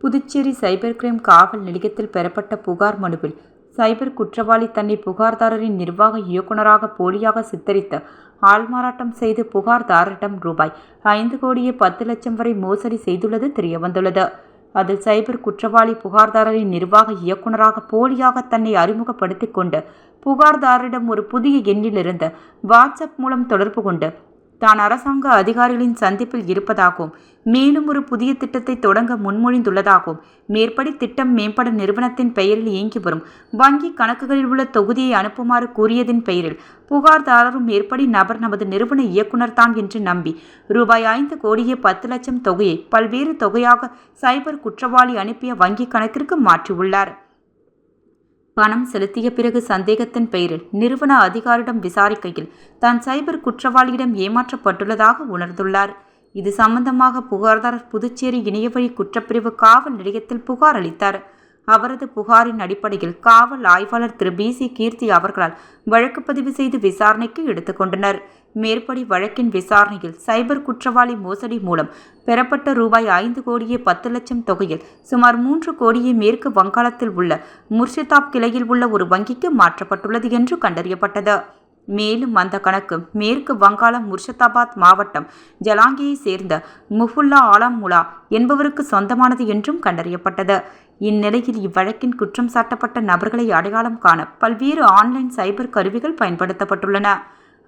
Puducherry cyber crime காவல் நிலையத்தில் பெறப்பட்ட புகார் மனுவில் சைபர் குற்றவாளி தன்னை புகார்தாரரின் நிர்வாக இயக்குநராக போலியாக சித்தரித்து ஆள்மாறாட்டம் செய்து புகார்தாரரிடம் ரூபாய் 5,10,00,000 வரை மோசடி செய்துள்ளது தெரியவந்துள்ளது. அதில் சைபர் குற்றவாளி புகார்தாரரின் நிர்வாக இயக்குநராக போலியாக தன்னை அறிமுகப்படுத்திக் கொண்டு புகார்தாரரிடம் ஒரு புதிய எண்ணிலிருந்து வாட்ஸ்அப் மூலம் தொடர்பு கொண்டு தான் அரசாங்க அதிகாரிகளின் சந்திப்பில் இருப்பதாகவும் மேலும் ஒரு புதிய திட்டத்தை தொடங்க முன்மொழிந்துள்ளதாகவும் மேற்படி திட்டம் மேம்பட நிறுவனத்தின் பெயரில் இயங்கி வரும் வங்கி கணக்குகளில் உள்ள தொகுதியை அனுப்புமாறு கூறியதின் பெயரில் புகார்தாரரும் மேற்படி நபர் நமது நிறுவன இயக்குனர் தான் என்று நம்பி ரூபாய் 5,10,00,000 தொகையை பல்வேறு தொகையாக சைபர் குற்றவாளி அனுப்பிய வங்கி கணக்கிற்கு மாற்றியுள்ளார். பணம் செலுத்திய பிறகு சந்தேகத்தின் பெயரில் நிறுவன அதிகாரியிடம் விசாரிக்கையில் தான் சைபர் குற்றவாளியிடம் ஏமாற்றப்பட்டுள்ளதாக உணர்ந்துள்ளார். இது சம்பந்தமாக புகார்தாரர் புதுச்சேரி இணையவழி குற்றப்பிரிவு காவல் நிலையத்தில் புகார் அளித்தார். அவரது புகாரின் அடிப்படையில் காவல் ஆய்வாளர் திரு BC கீர்த்தி அவர்களால் வழக்கு பதிவு செய்து விசாரணைக்கு எடுத்துக்கொண்டனர். மேற்படி வழக்கின் விசாரணையில் சைபர் குற்றவாளி மோசடி மூலம் பெறப்பட்ட ரூபாய் 5,10,00,000 தொகையில் சுமார் 3 கோடியே மேற்கு வங்காளத்தில் உள்ள முர்ஷிதாப் கிளையில் உள்ள ஒரு வங்கிக்கு மாற்றப்பட்டுள்ளது என்று கண்டறியப்பட்டது. மேலும் அந்த கணக்கு மேற்கு வங்காளம் முர்ஷிதாபாத் மாவட்டம் ஜலாங்கியை சேர்ந்த முஃபுல்லா ஆலம் முலா என்பவருக்கு சொந்தமானது என்றும் கண்டறியப்பட்டது. இந்நிலையில் இவ்வழக்கின் குற்றம் சாட்டப்பட்ட நபர்களை அடையாளம் காண பல்வேறு ஆன்லைன் சைபர் கருவிகள் பயன்படுத்தப்பட்டுள்ளன.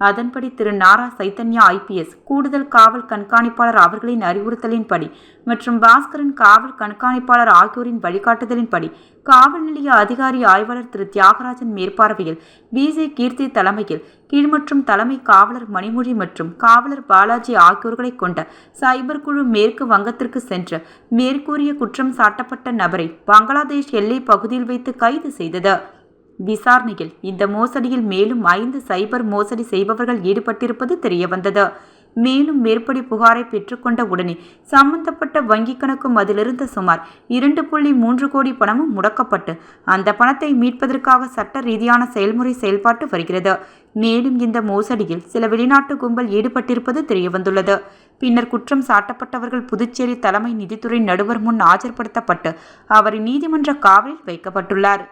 அதன்படி திரு நாரா சைத்தன்யா IPS கூடுதல் காவல் கண்காணிப்பாளர் அவர்களின் அறிவுறுத்தலின்படி மற்றும் பாஸ்கரன் காவல் கண்காணிப்பாளர் ஆகியோரின் வழிகாட்டுதலின்படி காவல் நிலைய அதிகாரி ஆய்வாளர் திரு தியாகராஜன் மேற்பார்வையில் BC கீர்த்தி தலைமையில் கீழ் மற்றும் தலைமை காவலர் மணிமொழி மற்றும் காவலர் பாலாஜி ஆகியோர்களை கொண்ட சைபர் குழு மேற்கு வங்கத்திற்கு சென்று மேற்கூறிய குற்றம் சாட்டப்பட்ட நபரை பங்களாதேஷ் எல்லை பகுதியில் வைத்து கைது செய்தது. விசாரணையில் இந்த மோசடியில் மேலும் 5 சைபர் மோசடி செய்பவர்கள் ஈடுபட்டிருப்பது தெரியவந்தது. மேலும் மேற்படி புகாரை பெற்றுக்கொண்ட உடனே சம்பந்தப்பட்ட வங்கிக் கணக்கும் அதிலிருந்த சுமார் 2.3 கோடி பணமும் முடக்கப்பட்டு அந்த பணத்தை மீட்பதற்காக சட்ட ரீதியான செயல்முறை செயல்பாட்டு வருகிறது. மேலும் இந்த மோசடியில் சில வெளிநாட்டு கும்பல் ஈடுபட்டிருப்பது தெரியவந்துள்ளது. பின்னர் குற்றம் சாட்டப்பட்டவர்கள் புதுச்சேரி தலைமை நீதித்துறை நடுவர் முன் ஆஜர்படுத்தப்பட்டு அவரை நீதிமன்ற காவலில் வைக்கப்பட்டுள்ளார்.